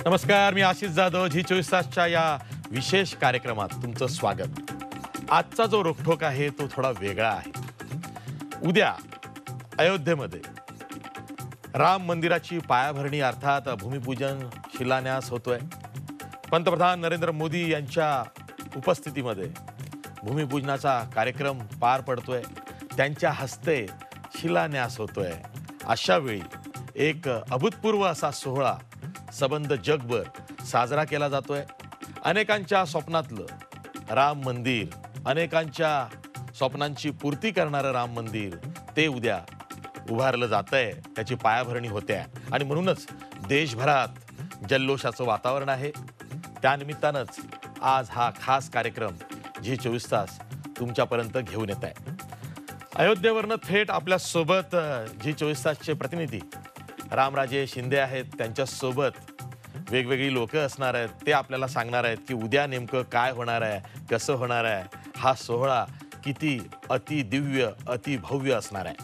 नमस्कार, मी आशिष जाधव. झी 24 तासच्या या विशेष कार्यक्रमात तुमचं स्वागत. आजचा जो रोखठोक आहे तो थोडा वेगळा आहे. उद्या अयोध्येमध्ये राम मंदिराची पायाभरणी अर्थात भूमिपूजन शिलान्यास होतोय. पंतप्रधान नरेंद्र मोदी यांच्या उपस्थितीमध्ये भूमिपूजनाचा कार्यक्रम पार पडतोय. त्यांच्या हस्ते शिलान्यास होतोय. अशा वेळी एक अभूतपूर्व असा सोहळा सबंध जगभर साजरा केला जातोय. अनेकांच्या स्वप्नातलं राम मंदिर, अनेकांच्या स्वप्नांची पूर्ती करणारं राम मंदिर ते उद्या उभारलं जातंय. त्याची पायाभरणी होते आणि म्हणूनच देशभरात जल्लोषाचं वातावरण आहे. त्यानिमित्तानंच आज हा खास कार्यक्रम झी 24 तास तुमच्यापर्यंत घेऊन येत आहे. अयोध्येवरनं थेट आपल्यासोबत झी 24 तासचे प्रतिनिधी रामराजे शिंदे आहेत. त्यांच्यासोबत वेगवेगळी लोक असणार आहेत. ते आपल्याला सांगणार आहेत की उद्या नेमकं काय होणार आहे, कसं होणार आहे, हा सोहळा किती अतिदिव्य अतिभव्य असणार आहे.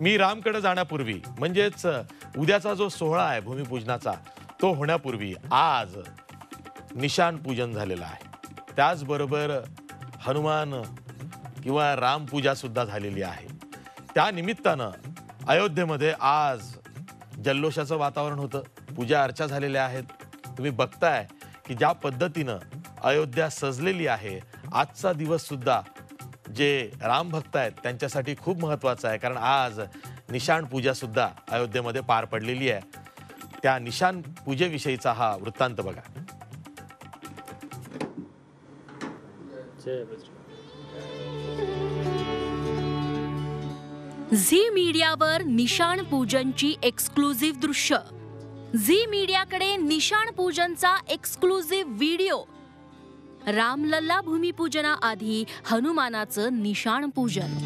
मी रामकडे जाण्यापूर्वी म्हणजेच उद्याचा जो सोहळा आहे भूमिपूजनाचा तो होण्यापूर्वी आज निशाण पूजन झालेलं आहे. त्याचबरोबर हनुमान किंवा रामपूजा सुद्धा झालेली आहे. त्या निमित्तानं अयोध्येमध्ये आज जल्लोषाचं वातावरण होतं. पूजा अर्चा झालेल्या आहेत. तुम्ही बघताय की ज्या पद्धतीनं अयोध्या सजलेली आहे. आजचा दिवस सुद्धा जे राम भक्त आहेत त्यांच्यासाठी खूप महत्त्वाचा आहे, कारण आज निशाण पूजा सुद्धा अयोध्येमध्ये पार पडलेली आहे. त्या निशाण पूजेविषयीचा हा वृत्तांत बघा. झी मीडियावर निशाण पूजनची एक्सक्लुझिव्ह दृश्य. झी मीडियाकडे निशाण पूजनचा एक्सक्लुझिव्ह व्हिडिओ. रामलल्ला भूमिपूजनाआधी हनुमानाचं निशाण पूजन.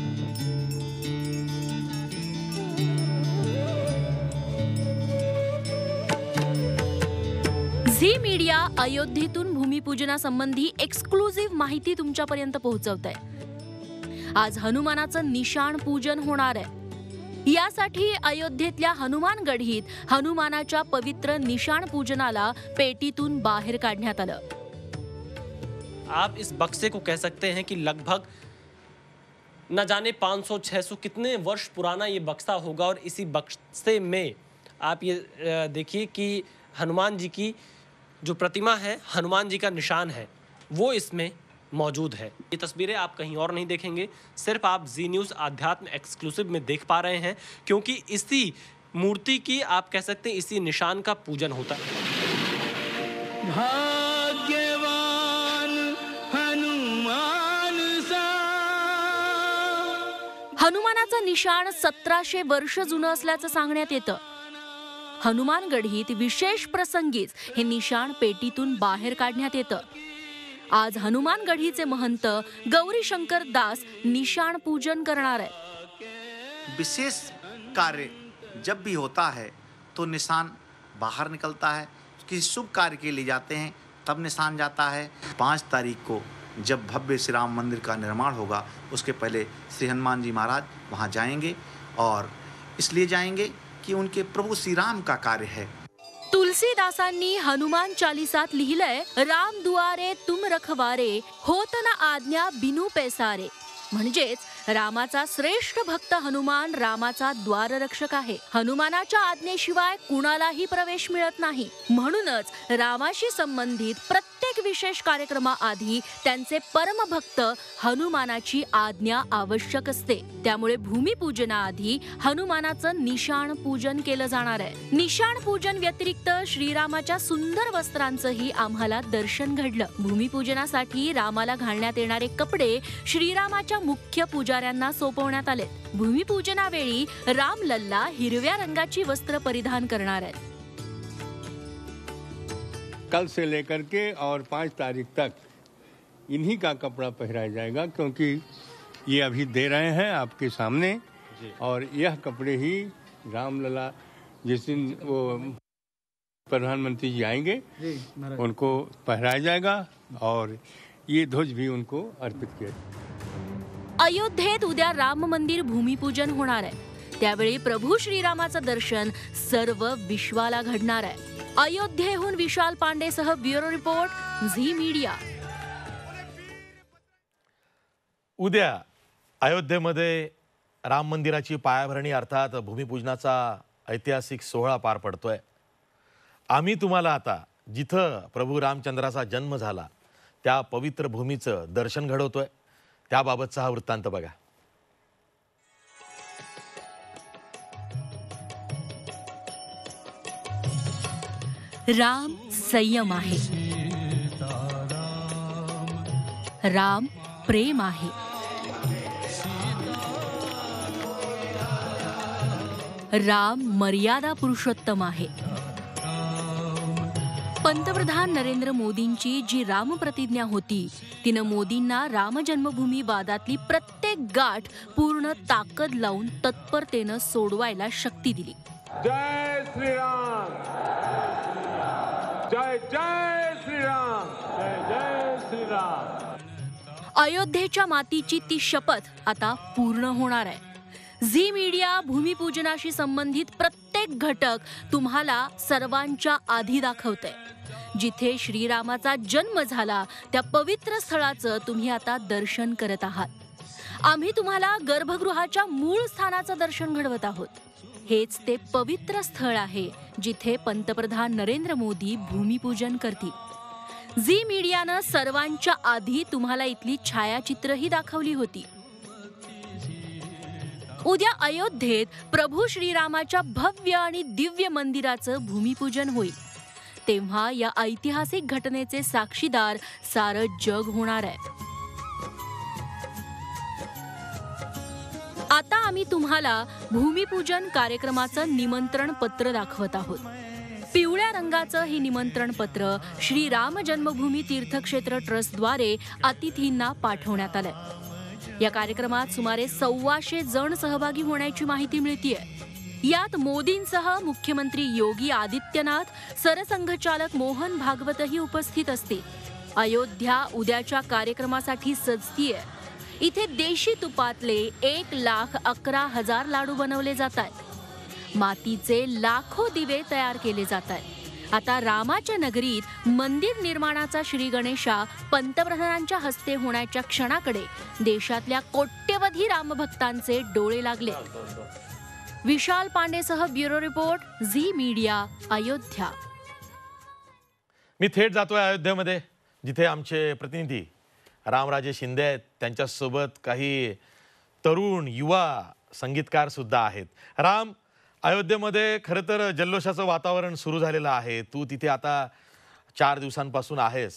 झी मीडिया अयोध्येतून भूमिपूजनासंबंधी एक्सक्लुझिव्ह माहिती तुमच्यापर्यंत पोहोचवत आहे. आज हनुमानाचं निशाण पूजन होणार आहे. यासाठी अयोध्येतल्या हनुमानगढीत हनुमानाच्या पवित्र निशाण पूजनाला पेटीतून बाहेर काढण्यात आलं. आप इस बक्से को कह सकते हैं कि लगभग न जाने 500-600 कितने वर्ष पुराना ये बक्सा होगा और इसी बक्से में आप ये देखिए कि हनुमान जी की जो प्रतिमा है, हनुमान जी का निशान है, वो इसमें मौजूद है. ये तस्वीरें आप कहीं और नहीं देखेंगे, सिर्फ आप जी न्यूज़ आध्यात्म एक्सक्लूसिव में देख पा रहे हैं, क्योंकि इसी मूर्ति की आप कह सकते हैं इसी निशान का पूजन होता है. भाग्यवान हनुमान सा. हनुमानाचं निशाण 1700 वर्ष जुनं असल्याचं सांगण्यात येतं. हनुमानगढीत विशेष प्रसंगीच हे निशाण पेटीतून बाहेर काढण्यात येतं. आज हनुमानगढीचे महंत गौरीशंकर दास निशाण पूजन करणार आहेत. विशेष कार्य जब भी होता है तो निशान बाहर निकलता है. किसी शुभ कार्य के लिए जाते हैं तब निशान जाता है. 5 तारीख को जब भव्य श्री राम मंदिर का निर्माण होगा उसके पहले श्री हनुमान जी महाराज वहाँ जाएंगे, और इसलिए जाएंगे कि उनके प्रभु श्री राम का कार्य है. तुलसीदासांनी हनुमान चालीसात लिहिलंय, राम दुआरे तुम रखवारे, होत न आज्ञा बिनु पैसारे. म्हणजेच रामाचा श्रेष्ठ भक्त हनुमान रामाचा द्वाररक्षक आहे. हनुमानाच्या आज्ञेशिवाय कुणालाही प्रवेश मिळत नाही. म्हणूनच रामाशी संबंधित प्रत्येक विशेष कार्यक्रमाआधी त्यांचे परमभक्त हनुमानाची आज्ञा आवश्यक असते. त्यामुळे भूमिपूजनाआधी हनुमानाचं निशाण पूजन केलं जाणार आहे. निशाण पूजन व्यतिरिक्त श्रीरामाच्या सुंदर वस्त्रांचंही आम्हाला दर्शन घडलं. भूमिपूजनासाठी रामाला घालण्यात येणारे कपडे श्रीरामाच्या मुख्य पुजाऱ्यांना सोपवण्यात आले. भूमिपूजनावेळी रामलल्ला हिरव्या रंगाची वस्त्र परिधान करणार आहेत. कल से लेकर के और 5 तारीख तक इन्हीं का कपड़ा पहनाया जाएगा, क्योंकि ये अभी दे रहे हैं आपके सामने, और यह कपड़े ही रामलला जिस दिन वो प्रधानमंत्री जी आएंगे उनको पहनाया जाएगा, और ये ध्वज भी उनको अर्पित किया. अयोध्येत उद्या राम मंदिर भूमिपूजन होणार आहे. त्यावेळी प्रभू श्रीरामाचं दर्शन सर्व विश्वाला घडणार आहे. अयोध्येहून विशाल पांडेसह ब्युरो रिपोर्ट, झी मीडिया. उद्या अयोध्येमध्ये राम मंदिराची पायाभरणी अर्थात भूमिपूजनाचा ऐतिहासिक सोहळा पार पडतोय. आम्ही तुम्हाला आता जिथं प्रभू रामचंद्राचा जन्म झाला त्या पवित्र भूमीचं दर्शन घडवतोय. त्याबाबतचा हा वृत्तांत बघा. राम संयम आहे, राम प्रेम आहे, राम मर्यादा पुरुषोत्तम आहे. पंतप्रधान नरेंद्र मोदींची जी रामप्रतिज्ञा होती तिनं मोदींना राम जन्मभूमी वादातली प्रत्येक गाठ पूर्ण ताकद लावून तत्परतेनं सोडवायला शक्ती दिली. जय श्रीराम, जय जय श्रीराम, जय जय श्रीराम. अयोध्येच्या मातीची ती शपथ आता पूर्ण होणार आहे. झी मीडिया भूमिपूजनाशी संबंधित प्रत्येक घटक तुम्हाला सर्वांच्या आधी दाखवते. जिथे श्रीरामाचा जन्म झाला त्या पवित्र स्थळाचं तुम्ही आता दर्शन करत आहात. आम्ही तुम्हाला गर्भगृहाच्या मूळ स्थानाचं दर्शन घडवत आहोत. हेच ते पवित्र स्थळ आहे जिथे पंतप्रधान नरेंद्र मोदी भूमिपूजन करतील. झी मीडियानं सर्वांच्या आधी तुम्हाला इथली छायाचित्रही दाखवली होती. उद्या अयोध्येत प्रभू श्रीरामाच्या भव्य आणि दिव्य मंदिराचं भूमिपूजन होईल. तेव्हा या ऐतिहासिक घटनेचे साक्षीदार सारं जग होणार आहे. आता आम्ही तुम्हाला भूमिपूजन कार्यक्रमाचं निमंत्रण पत्र दाखवत आहोत. पिवळ्या रंगाचं हे निमंत्रण पत्र श्री राम जन्मभूमी तीर्थक्षेत्र ट्रस्टद्वारे अतिथींना पाठवण्यात आलंय. या कार्यक्रमात सुमारे 125 जण सहभागी होण्याची माहिती मिळतीये. यात मोदींसह मुख्यमंत्री योगी आदित्यनाथ, सरसंघचालक मोहन भागवतही उपस्थित असतील. अयोध्या उद्याच्या कार्यक्रमासाठी सजतीये. इथे देशी तुपातले 1,11,000 लाडू बनवले जात आहेत. मातीचे लाखो दिवे तयार केले जात आहेत. आता रामाच्या नगरीत मंदिर निर्माणाचा श्री गणेशा पंतप्रधानांच्या हस्ते होण्याच्या क्षणाकडे देशातल्या कोट्यवधी रामभक्तांचे डोळे लागले. विशाल पांडेसह bureau report, Zee media, Ayodhya. मी थेट जातोय अयोध्येमध्ये, जिथे आमचे प्रतिनिधी रामराजे शिंदे आहेत. त्यांच्यासोबत काही तरुण युवा संगीतकार सुद्धा आहेत. राम, अयोध्येमध्ये खरं तर जल्लोषाचं वातावरण सुरू झालेलं आहे. तू तिथे आता 4 दिवसांपासून आहेस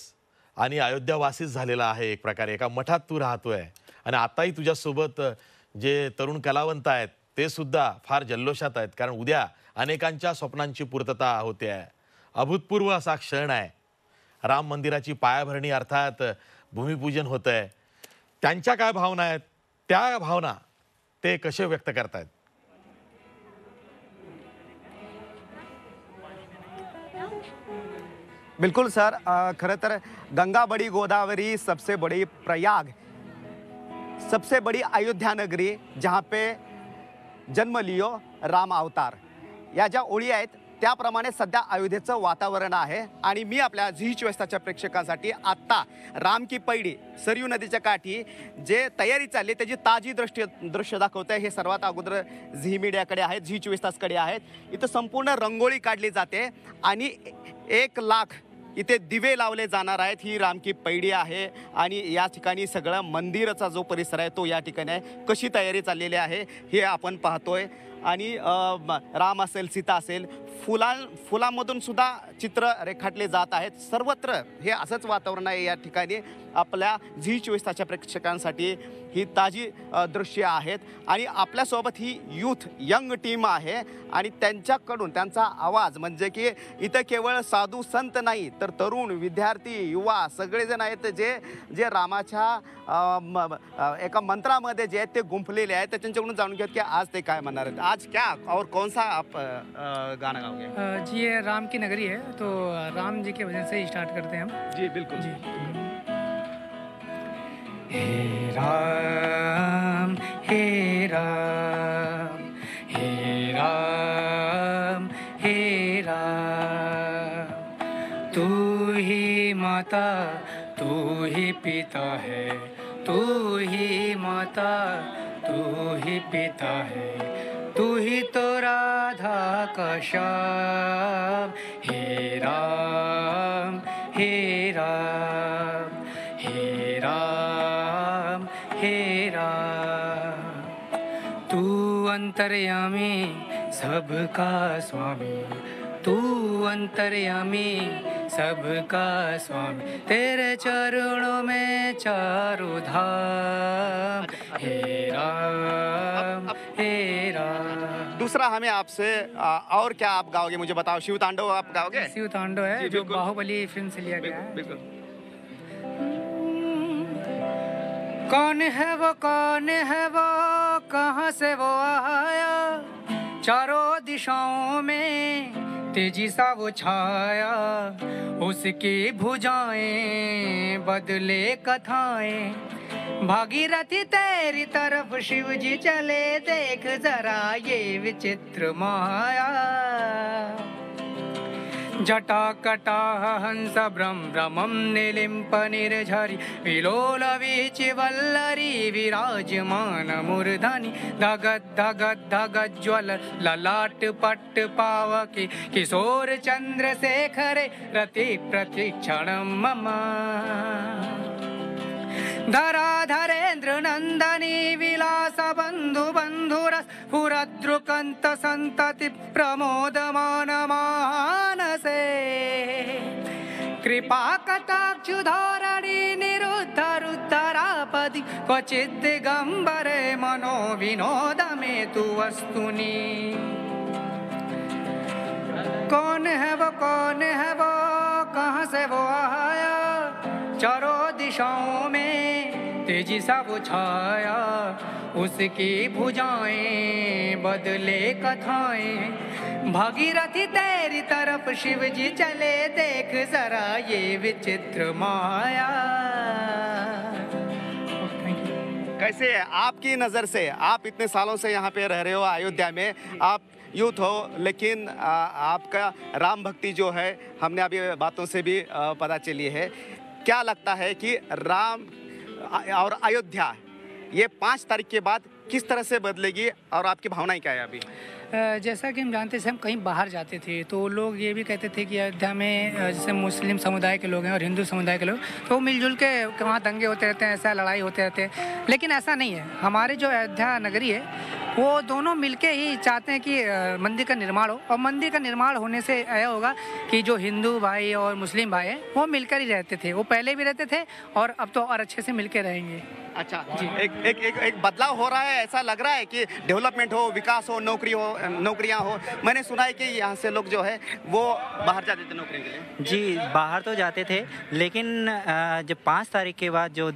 आणि अयोध्यावासीच झालेला आहे. एक प्रकारे एका मठात तू राहतोय आणि आताही तुझ्यासोबत जे तरुण कलावंत आहेत ते सुद्धा फार जल्लोषात आहेत. कारण उद्या अनेकांच्या स्वप्नांची पूर्तता होते आहे. अभूतपूर्व असा क्षण आहे. राम मंदिराची पायाभरणी अर्थात भूमिपूजन होत आहे. त्यांच्या काय भावना आहेत, त्या भावना ते कसे व्यक्त करतायत? बिल्कुल सर, खरं तर गंगा बड़ी गोदावरी सबसे बड़ी प्रयाग, सबसे बड़ी अयोध्या नगरी, जहाँ पे जन्म लियो राम अवतार, या ज्या ओळी आहेत त्याप्रमाणे सध्या अयोध्येचं वातावरण आहे. आणि मी आपल्या झी 24 प्रेक्षकांसाठी आत्ता राम की पैडी सरयू नदीच्या काठी जे तयारी चालली त्याची ताजी दृश्य दाखवते. हे सर्वात अगोदर झी मीडियाकडे आहेत, झी 24 कडे आहेत. इथं संपूर्ण रंगोळी काढली जाते आणि 1,00,000 इथे दिवे लावले जाणार आहेत. ही राम की पैडी आहे आणि या ठिकाणी सगळं मंदिराचा जो परिसर आहे तो या ठिकाणी आहे. कशी तयारी चाललेली आहे हे आपण पाहतोय. आणि राम असेल, सीता असेल, फुलांमधून सुद्धा चित्र रेखाटले जात आहेत. सर्वत्र हे असंच वातावरण आहे. या ठिकाणी आपल्या झी 24 प्रेक्षकांसाठी ही ताजी दृश्य आहेत. आणि आपल्यासोबत ही यंग टीम आहे आणि त्यांच्याकडून त्यांचा आवाज म्हणजे की इथं केवळ साधू संत नाही तर तरुण, विद्यार्थी, युवा सगळेजण आहेत जे रामाच्या एका मंत्रामध्ये जे आहेत ते गुंफलेले आहेत. त्यांच्याकडून जाणून घेत की आज ते काय म्हणणार आहेत. आज क्या और कौन सा आप गाना गाओगे? जी, ये राम की नगरी है तो राम जी के वजह से ही स्टार्ट करते हैं हम. जी बिल्कुल जी. हे राम, हे राम, हे राम, हे राम, पिता है, तू ही माता, तू ही पिता है, तू ही तो राधा का श्याम। हे राम, हे राम, हे राम, हे राम। तू अंतर्यामी सबका स्वामी, तू अंतर्यामी सबका स्वामी, तेरे चरणों में चारों धाम। हे राम, हे राम। दूसरा हमें आपसे और क्या आप गाओगे मुझे बताओ। शिव तांडव आप गाओगे? शिव तांडव है जो बाहुबली फिल्म से लिया गया है। बिल्कुल। कौन है वो, कौन है वो, कहाँ से वो आया, चारों दिशाओं में तेजी सा वो छाया, उसकी भुजाएं बदले कथाएं, भागीरथी तेरी तरफ शिव जी चले, देख जरा ये विचित्र माया। जटा कटा हंस भ्रमं निलिम्प निर्झरि, विलोल वीचि वल्लरी विराजमान मूर्धनि, धगद धगद धगद ज्वल ललाट पट्ट पावके, किशोर चंद्रशेखरे रति प्रतिक्षणं मम। धराधरेन्द्र नंदनी विलास बंधु बंधुरस, पुरद्रुकंत संतति प्रमोदमान मानसे, कृपा कटाक्ष धोरणी निरुद्ध रुद्धरापदि, क्वचित् दिगंबरे मनो विनोद में तु वस्तुनि। कौन है वो, कौन है वो, कहाँ से वो आया, चारों दिशाओं में तेजी सा वो छाया, उसकी भुजाएं बदले कथाएं, भागीरथी तेरी तरफ शिव जी चले, देख जरा ये विचित्र माया। कैसे है आपकी नज़र से, आप इतने सालों से यहाँ पे रह रहे हो अयोध्या में, आप यूथ हो, लेकिन आपका राम भक्ति जो है हमने अभी बातों से भी पता चली है। क्या लगता है कि राम और अयोध्या ये 5 तारीख के बाद किस तरह से बदलेगी और आपकी भावनाएं क्या है अभी? जैसा कि हम जानते थे, हम कहीं बाहर जाते थे तो लोग ये भी कहते थे कि अयोध्या में जैसे मुस्लिम समुदाय के लोग हैं और हिंदू समुदाय के लोग, तो मिलजुल के वहाँ दंगे होते रहते हैं, ऐसा लड़ाई होते रहते हैं। लेकिन ऐसा नहीं है। हमारे जो अयोध्या नगरी है वो दोनों मिलके ही चाहते हैं कि मंदिर का निर्माण हो, और मंदिर का निर्माण होने से यह होगा कि जो हिंदू भाई और मुस्लिम भाई हैं वो मिलकर ही रहते थे, वो पहले भी रहते थे और अब तो और अच्छे से मिलकर रहेंगे। अच्छा जी, एक बदलाव हो रहा है, ऐसा लग रहा है कि डेवलपमेंट हो, विकास हो, नौकरियां हो। मैंने सुना है कि यहाँ से लोग जो है वो बाहर जाते थे नौकरी के लिए। जी बाहर तो जाते थे, लेकिन जब 5 तारीख के बाद जो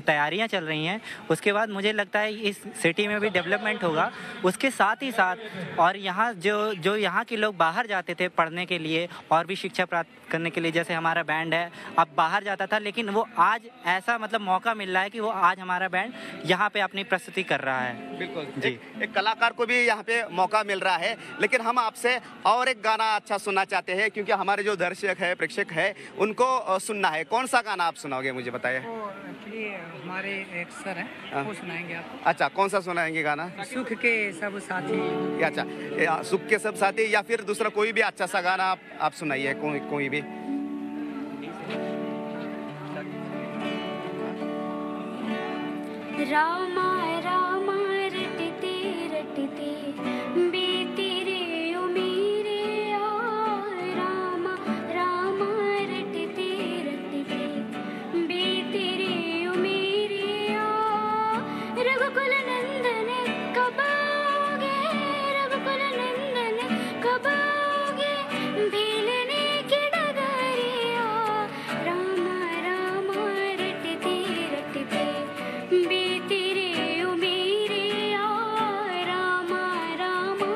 तैयारियां चल रही हैं उसके बाद मुझे लगता है इस सिटी में भी डेवलपमेंट होगा। उसके साथ ही साथ और यहाँ जो यहाँ के लोग बाहर जाते थे पढ़ने के लिए और भी शिक्षा प्राप्त करने के लिए, जैसे हमारा बैंड है अब बाहर जाता था, लेकिन वो आज ऐसा मतलब मौका मिल रहा है कि वो आज हमारा बैंड यहाँ पे अपनी प्रस्तुति कर रहा है। बिल्कुल जी, एक कलाकार को भी यहाँ पे मौका मिल रहा है। लेकिन हम आपसे और एक गाना अच्छा सुनना चाहते हैं, क्योंकि हमारे जो दर्शक है, प्रेक्षक है, उनको सुनना है। कौन सा गाना आप सुनाओगे मुझे बताइए? हमारे एक सर हैं वो सुनाएंगे आपको। अच्छा, कौन सा सुनाएंगे गाना? सुख के सब साथी। अच्छा, सुख के सब साथी, या फिर दूसरा कोई भी अच्छा सा गाना आप सुनाइए, कोई भी। रामा रामा रटते रटते बीती रे उमीरे रामा रामा रटते रटते बीती रे उमीरे रघुकुल नंदन कब आओगे, रघुकुल नंदन कब आओगे, भीलने की डगरिया रामा रामा रटते रटते बीती रे उमीरे रामा रामा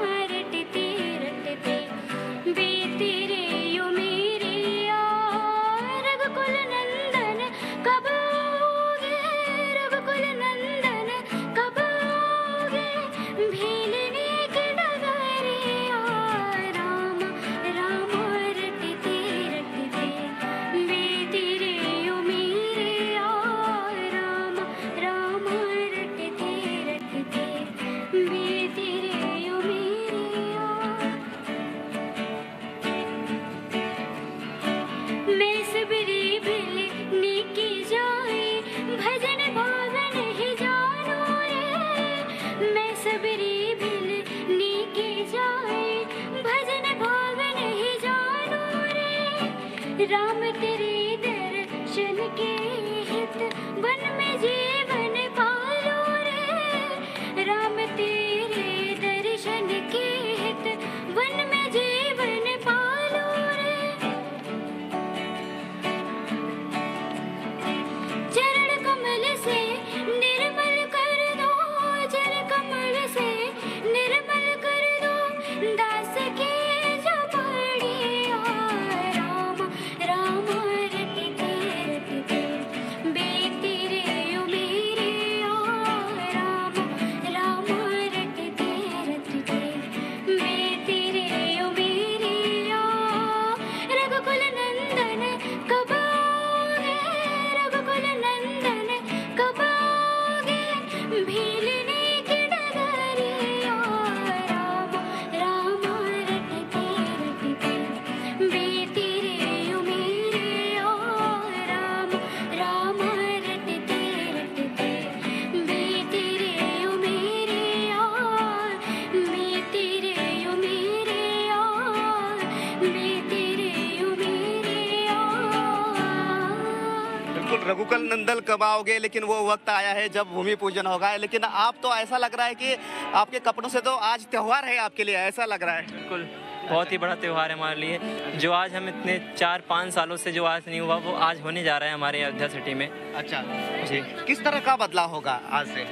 नंदन कब आओगे, लेकिन वो वक्त आया है जब भूमि पूजन होगा। लेकिन आप तो ऐसा लग रहा है कि आपके कपड़ों से तो आज त्योहार है आपके लिए, ऐसा लग रहा है। बिल्कुल, बहुत ही बड़ा त्यौहार है हमारे लिए। जो आज हम इतने 4-5 सालों से जो आज नहीं हुआ वो आज होने जा रहा है हमारे अयोध्या सिटी में। अच्छा जी, किस तरह का बदलाव होगा आज से?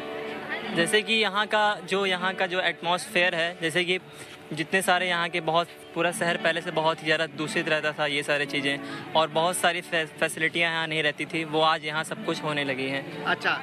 जैसे कि यहाँ का जो एटमॉस्फेयर है, जैसे कि जितने सारे यहाँ के बहुत पूरा शहर पहले से बहुत ही ज़्यादा दूषित रहता था, ये सारी चीज़ें और बहुत सारी फैसिलिटियाँ यहाँ नहीं रहती थी, वो आज यहाँ सब कुछ होने लगी हैं। अच्छा,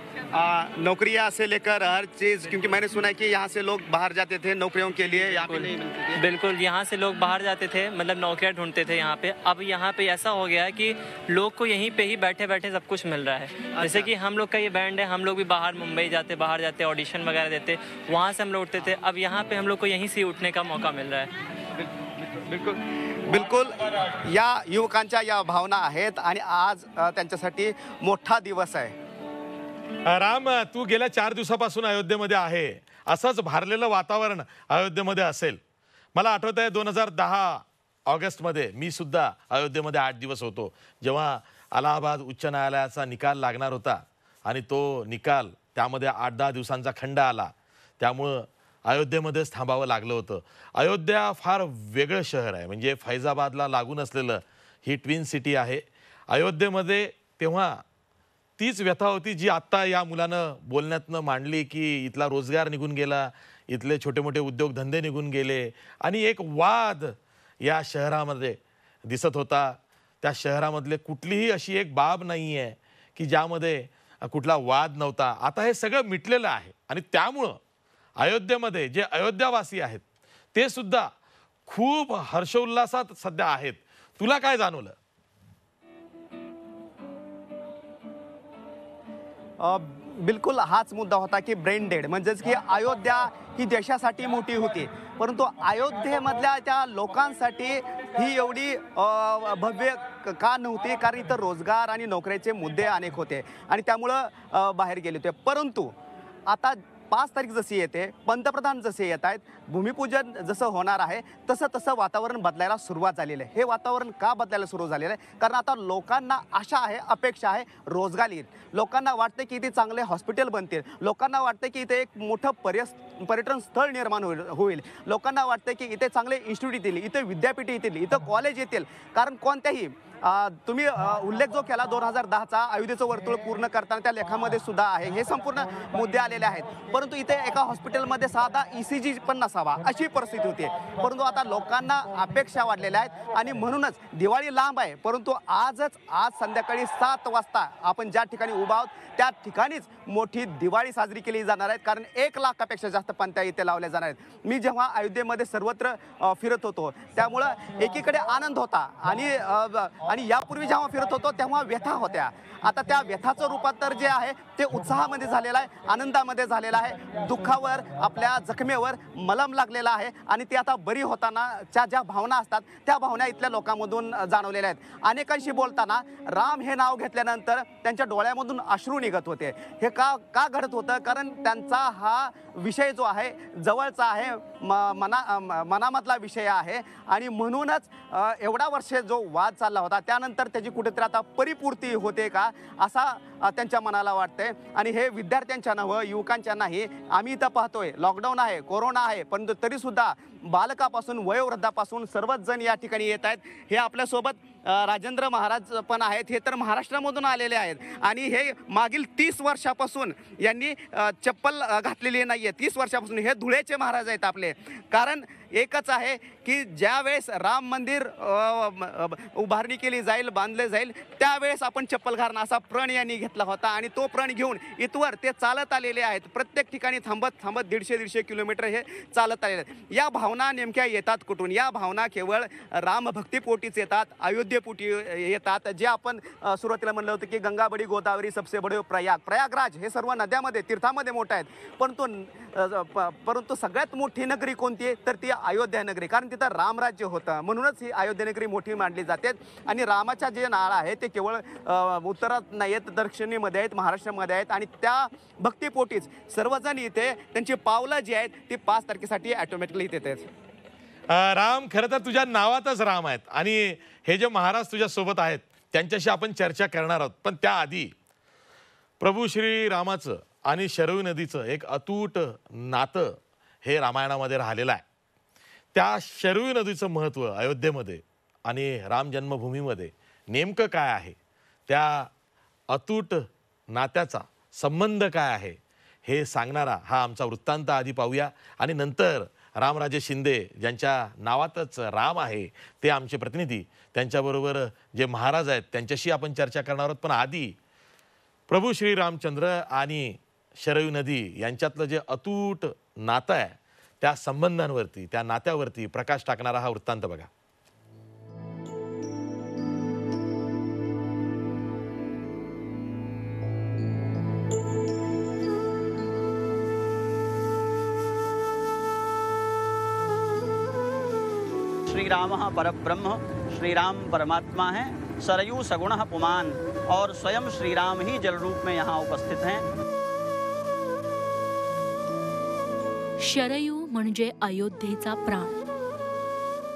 नौकरियाँ से लेकर हर चीज़, क्योंकि मैंने सुना है कि यहाँ से लोग बाहर जाते थे नौकरियों के लिए, यहाँ पे नहीं मिलती थी। बिल्कुल, यहाँ से लोग बाहर जाते थे, मतलब नौकरियाँ ढूंढते थे यहाँ पे। अब यहाँ पे ऐसा हो गया है कि लोग को यहीं पे ही बैठे बैठे सब कुछ मिल रहा है। जैसे कि हम लोग का ये बैंड है, हम लोग भी बाहर मुंबई जाते, बाहर जाते, ऑडिशन वगैरह देते, वहाँ से हम लोग उठते थे। अब यहाँ पे हम लोग को यहीं से उठने का मौका मिल रहा है। बिलकुल बिलकुल, या युवकांच्या या भावना आहेत आणि आज त्यांच्यासाठी मोठा दिवस आहे। राम, तू गेल्या 4 दिवसापासून अयोध्येमध्ये आहे, असंच भारलेलं वातावरण अयोध्येमध्ये असेल। मला आठवत आहे 2010 ऑगस्टमध्ये मी सुद्धा अयोध्येमध्ये 8 दिवस होतो, जेव्हा अलाहाबाद उच्च न्यायालयाचा निकाल लागणार होता आणि तो निकाल त्यामध्ये 8-10 दिवसांचा खंड आला, त्यामुळं अयोध्येमध्येच थांबावं लागलं होतं। अयोध्या फार वेगळं शहर आहे, म्हणजे फैजाबादला लागून असलेलं ही ट्विन सिटी आहे। अयोध्येमध्ये तेव्हा तीच व्यथा होती जी आत्ता या मुलानं बोलण्यातनं मांडली, की इथला रोजगार निघून गेला, इथले छोटे मोठे उद्योगधंदे निघून गेले आणि एक वाद या शहरामध्ये दिसत होता। त्या शहरामधले कुठलीही अशी एक बाब नाही आहे की ज्यामध्ये कुठला वाद नव्हता। आता हे सगळं मिटलेलं आहे आणि त्यामुळं अयोध्येमध्ये जे अयोध्यावासी आहेत ते सुद्धा खूप हर्षोल्लासात सध्या आहेत। तुला काय जाणवलं? बिलकुल हाच मुद्दा होता की ब्रेन डेड, म्हणजेच की अयोध्या ही देशासाठी मोठी होती, परंतु अयोध्येमधल्या त्या लोकांसाठी ही एवढी भव्य का नव्हती, कारण इथं रोजगार आणि नोकरीचे मुद्दे अनेक होते आणि त्यामुळं बाहेर गेले होते। परंतु आता 5 तारीख जशी येते, पंतप्रधान जसे येत आहेत, भूमिपूजन जसं होणार आहे, तसं तसं वातावरण बदलायला सुरुवात झालेलं आहे। हे वातावरण का बदलायला सुरू झालेलं आहे? कारण आता लोकांना आशा आहे, अपेक्षा आहे, रोजगार येईल। लोकांना वाटतं की इथे चांगले हॉस्पिटल बनतील, लोकांना वाटतं की इथे एक मोठं पर्यटन स्थळ निर्माण होईल, लोकांना वाटतं की इथे चांगले इन्स्टिट्यूट येतील, इथे विद्यापीठ येतील, इथं कॉलेज येतील। कारण कोणत्याही तुम्ही उल्लेख जो केला 2010चा अयोध्येचं वर्तुळ पूर्ण करताना त्या लेखामध्ये सुद्धा आहे, हे संपूर्ण मुद्दे आलेले आहेत। परंतु इथे एका हॉस्पिटलमध्ये साधा ECG पण नसावा अशी परिस्थिती होती। परंतु आता लोकांना अपेक्षा वाढलेल्या आहेत आणि म्हणूनच दिवाळी लांब आहे, परंतु आज संध्याकाळी 7 वाजता आपण ज्या ठिकाणी उभा आहोत त्या ठिकाणीच मोठी दिवाळी साजरी केली जाणार आहे, कारण 1 लाखापेक्षा जास्त पंत्या इथे लावल्या जाणार आहेत। मी जेव्हा अयोध्येमध्ये सर्वत्र फिरत होतो त्यामुळं एकीकडे आनंद होता आणि यापूर्वी जेव्हा फिरत होतो तेव्हा व्यथा होत्या। आता त्या व्यथाचं रूपांतर जे आहे ते उत्साहामध्ये झालेलं आहे, आनंदामध्ये झालेलं आहे। दुःखावर, आपल्या जखमेवर मलम लागलेला आहे आणि ती आता बरी होतानाच्या ज्या भावना असतात त्या भावना इथल्या लोकांमधून जाणवलेल्या आहेत। अनेकांशी बोलताना राम हे नाव घेतल्यानंतर त्यांच्या डोळ्यामधून अश्रू निघत होते। हे का घडत होतं? कारण त्यांचा हा विषय जो आहे जवळचा आहे, मनामधला विषय आहे आणि म्हणूनच एवढा वर्ष जो वाद चालला होता त्यानंतर त्याची कुठेतरी आता परिपूर्ती होते का असा त्यांच्या मनाला वाटतंय। आणि हे विद्यार्थ्यांच्या नव्हे, युवकांच्या नाही, आम्ही इथं पाहतोय लॉकडाऊन आहे, कोरोना आहे, परंतु तरी सुद्धा बालकापासून वयोवृद्धापासून सर्वच जण या ठिकाणी येत आहेत। हे आपल्यासोबत राजेंद्र महाराज पण आहेत, हे तर महाराष्ट्रामधून आलेले आहेत आणि हे मागील 30 वर्षापासून यांनी चप्पल घातलेली नाही आहे। 30 वर्षापासून हे धुळेचे महाराज आहेत आपले। कारण एकच आहे की ज्या वेळेस राम मंदिर उभारणी केली जाईल, बांधले जाईल, त्यावेळेस आपण चप्पल घालणं असा प्रण यांनी घेतला होता आणि तो प्रण घेऊन इथवर ते चालत आलेले आहेत। प्रत्येक ठिकाणी थांबत 150-150 किलोमीटर हे चालत आलेले आहेत। या भावना नेमक्या येतात कुठून? या भावना केवळ रामभक्तीपोटीच येतात, अयोध्येपोटी येतात। जे आपण सुरुवातीला म्हणलं होतं की गंगा बडी गोदावरी सबसे बडे प्रयागराज हे सर्व नद्यामध्ये तीर्थामध्ये मोठं आहेत, परंतु सगळ्यात मोठी नगरी कोणती आहे तर ती अयोध्या नगरी, कारण तिथं रामराज्य होतं, म्हणूनच ही अयोध्या नगरी मोठी मानली जाते। आणि रामाच्या जे नाळ आहे ते केवळ उत्तरात नाही आहेत, दक्षिणेमध्ये आहेत, महाराष्ट्रामध्ये आहेत आणि त्या भक्तीपोटीच सर्वजण इथे त्यांची पावलं जी आहेत ती 5 तारखेसाठी ऑटोमॅटिकली इथे येतात। राम, खरं तर तुझ्या नावातच राम आहेत आणि हे जे महाराज तुझ्या सोबत आहेत त्यांच्याशी आपण चर्चा करणार आहोत, पण त्याआधी प्रभू श्री रामाचं आणि शरयू नदीचं एक अतूट नातं हे रामायणामध्ये राहिलेलं आहे. त्या शरयू नदीचं महत्त्व अयोध्येमध्ये आणि राम जन्मभूमीमध्ये नेमकं काय आहे, त्या अतूट नात्याचा संबंध काय आहे हे सांगणारा हा आमचा वृत्तांत आधी पाहूया आणि नंतर रामराजे शिंदे ज्यांच्या नावातच राम आहे ते आमचे प्रतिनिधी, त्यांच्याबरोबर जे महाराज आहेत त्यांच्याशी आपण चर्चा करणार आहोत. पण आधी प्रभू श्री रामचंद्र आणि शरयू नदी यांच्यातलं जे अतूट नातं आहे त्या संबंधांवरती, त्या नात्यावरती प्रकाश टाकणारा हा वृत्तांत बघा. श्री राम परब्रह्म, श्री राम परमात्मा हैं, सरयू सगुण पुमान और स्वयं श्री राम ही जल रूप में यहाँ उपस्थित हैं. शरयू म्हणजे अयोध्येचा प्राण.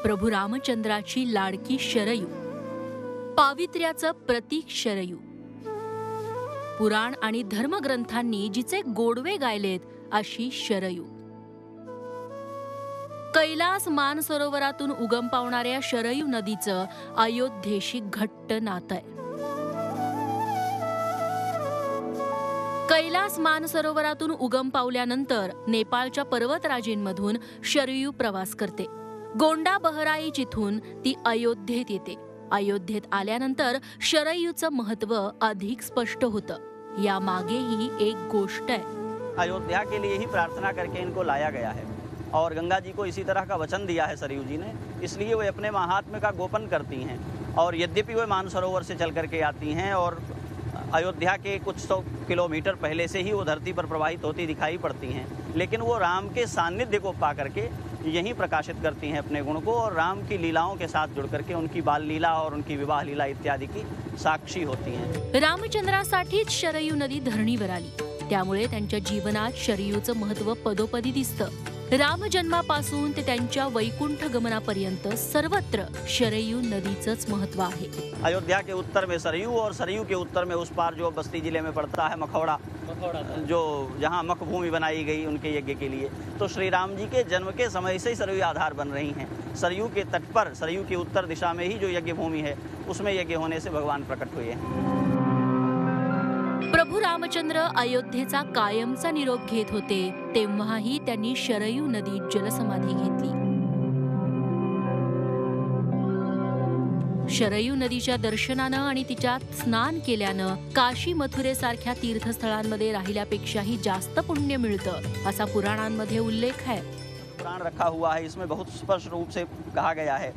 प्रभू रामचंद्राची लाडकी शरयू, पावित्र्याचं प्रतीक शरयू. पुराण आणि धर्मग्रंथांनी जिचे गोडवे गायलेत अशी शरयू. कैलास मानसरोवरातून उगम पावणाऱ्या शरयू नदीचं अयोध्येशी घट्ट नातं आहे. कैलास मानसरोवरातून उगम पावल्यानंतर नेपाळच्या पर्वतराजींमधून शरयू प्रवास करते. गोंडा बहराई जिथून ती अयोध्येत येते. अयोध्येत आल्यानंतर शरयूचं महत्त्व अधिक स्पष्ट होतं. या मागेही एक गोष्ट आहे. अयोध्या के लिए ही प्रार्थना करके इनको लाया गया है और गंगा जी को इसी तरह का वचन दिया है सरयू जी ने, इसलिए वे अपने महात्म्य का गोपन करती हैं. और यद्यपि वे मानसरोवर से चल करके आती हैं और अयोध्या के कुछ 100 किलोमीटर पहले से ही वो धरती पर प्रवाहित होती दिखाई पड़ती हैं, लेकिन वो राम के सान्निध्य को पा करके यहीं प्रकाशित करती हैं अपने गुण को और राम की लीलाओं के साथ जुड़ करके उनकी बाल लीला और उनकी विवाह लीला इत्यादि की साक्षी होती हैं. रामचंद्रासाठीच शरयू नदी धरणीवर आली. त्यामुळे त्यांच्या जीवनात शरयूचं महत्त्व पदोपदी दिसतं. रामजन्मापासून ते त्यांच्या वैकुंठ गमनापर्यंत सर्वत्र शरयू नदीचंच महत्त्व आहे. अयोध्या के उत्तर में सरयू और सरयू के उत्तर में उस पार जो बस्ती जिले में पड़ता है मखौड़ा, जो जहाँ मख भूमि बनाई गई उनके यज्ञ के लिए, तो श्री राम जी के जन्म के समय से ही सरयू आधार बन रही हैं. सरयू के तट पर सरयू की उत्तर दिशा में ही जो यज्ञ भूमि है उसमें यज्ञ होने से भगवान प्रकट हुए हैं. प्रभू रामचंद्र अयोध्येचा कायमचा निरोप घेत होते तेव्हाही त्यांनी शरयू नदीत जलसमाधी घेतली. शरयू नदीच्या दर्शनानं आणि तिच्यात स्नान केल्यानं काशी मथुरेसारख्या तीर्थस्थळांमध्ये राहिल्यापेक्षाही जास्त पुण्य मिळतं असा पुराणांमध्ये उल्लेख आहे. पुराण रखा हुआ है, इसमें बहुत स्पष्ट रूप से कहा गया है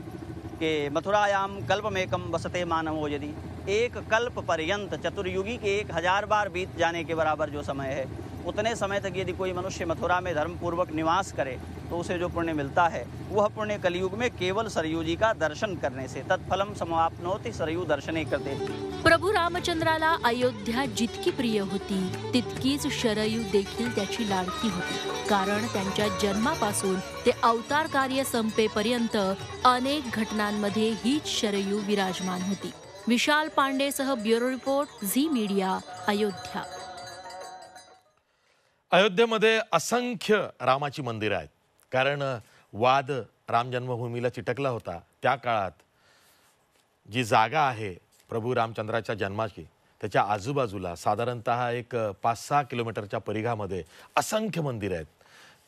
कि मथुरायाम कल्पमेकम बसते मानवो यदि, एक कल्प पर्यंत चतुर्युगी के 1000 बार बीत जाने के बराबर जो समय है, उतने समय तक यदि कोई मनुष्य मथुरा में धर्मपूर्वक निवास करे तो उसे जो पुण्य मिलता है वह पुण्य कलयुग में केवल सरयू जी का दर्शन करने से तत्फलम समाप्नोति सरयू दर्शने करते. प्रभू रामचंद्राला अयोध्या जितकी प्रिय होती तितकीच शरयू देखील त्याची लाडकी होती. कारण त्यांच्या जन्मापासून ते अवतार कार्य संपेपर्यंत अनेक घटनांमध्ये हीच शरयू विराजमान होती. विशाल पांडेसह bureau report, Zee media, Ayodhya. अयोध्येमध्ये असंख्य रामाची मंदिरं आहेत. कारण वाद राम जन्मभूमीला चिटकला होता त्या काळात जी जागा आहे प्रभू रामचंद्राच्या जन्माची त्याच्या आजूबाजूला साधारणतः एक 5-6 किलोमीटरच्या परिघामध्ये असंख्य मंदिरं आहेत.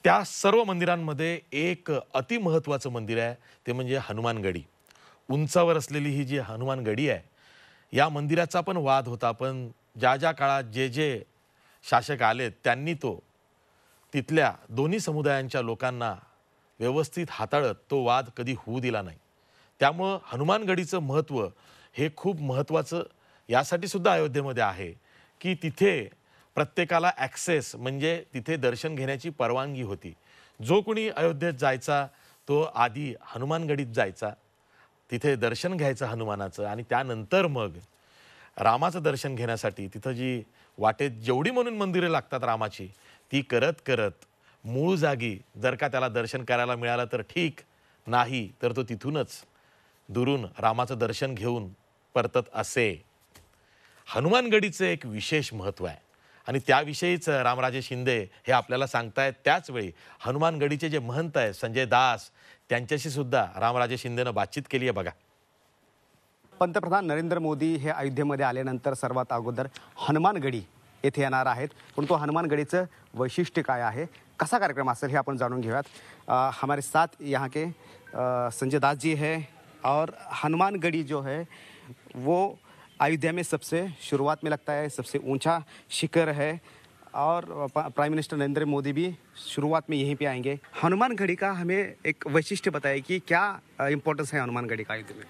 त्या सर्व मंदिरांमध्ये एक अतिमहत्त्वाचं मंदिर आहे ते म्हणजे हनुमानगडी. उंचावर असलेली ही जी हनुमानगडी आहे या मंदिराचा पण वाद होता. पण ज्या ज्या काळात जे जे शासक आले त्यांनी तो तिथल्या दोन्ही समुदायांच्या लोकांना व्यवस्थित हाताळत तो वाद कधी होऊ दिला नाही. त्यामुळं हनुमानगडीचं महत्त्व हे खूप महत्त्वाचं यासाठी सुद्धा अयोध्येमध्ये आहे की तिथे प्रत्येकाला ॲक्सेस म्हणजे तिथे दर्शन घेण्याची परवानगी होती. जो कोणी अयोध्येत जायचा तो आधी हनुमानगडीत जायचा, तिथे दर्शन घ्यायचं हनुमानाचं आणि त्यानंतर मग रामाचं दर्शन घेण्यासाठी तिथं जी वाटेत जेवढी म्हणून मंदिरं लागतात रामाची ती करत करत मूळ जागी जर का त्याला दर्शन करायला मिळालं तर ठीक, नाही तर तो तिथूनच दुरून रामाचं दर्शन घेऊन परतत असे. हनुमानगडीचं एक विशेष महत्त्व आहे. आणि त्याविषयीच रामराजे शिंदे हे आपल्याला सांगतायत. त्याचवेळी हनुमानगडीचे जे महंत आहेत संजय दास त्यांच्याशी सुद्धा रामराजे शिंदेनं बातचीत केली आहे. बघा. पंतप्रधान नरेंद्र मोदी हे अयोध्येमध्ये आल्यानंतर सर्वात अगोदर हनुमानगडी येथे येणार आहेत. पण तो हनुमानगडीचं वैशिष्ट्य काय आहे, कसा कार्यक्रम असेल हे आपण जाणून घेऊयात. हमारे साथ यहाँ के संजय दास जी है और हनुमानगढ़ी जो है वो अयोध्या में सबसे शुरुआत में लगता है, सबसे ऊंचा शिखर है और प्राइम मिनिस्टर नरेंद्र मोदी भी शुरुआत में यहीं पे आएंगे. हनुमानगढ़ी का हमें एक वैशिष्ट्य बताइए कि क्या इम्पोर्टेंस है हनुमानगढ़ी का अयोध्या में.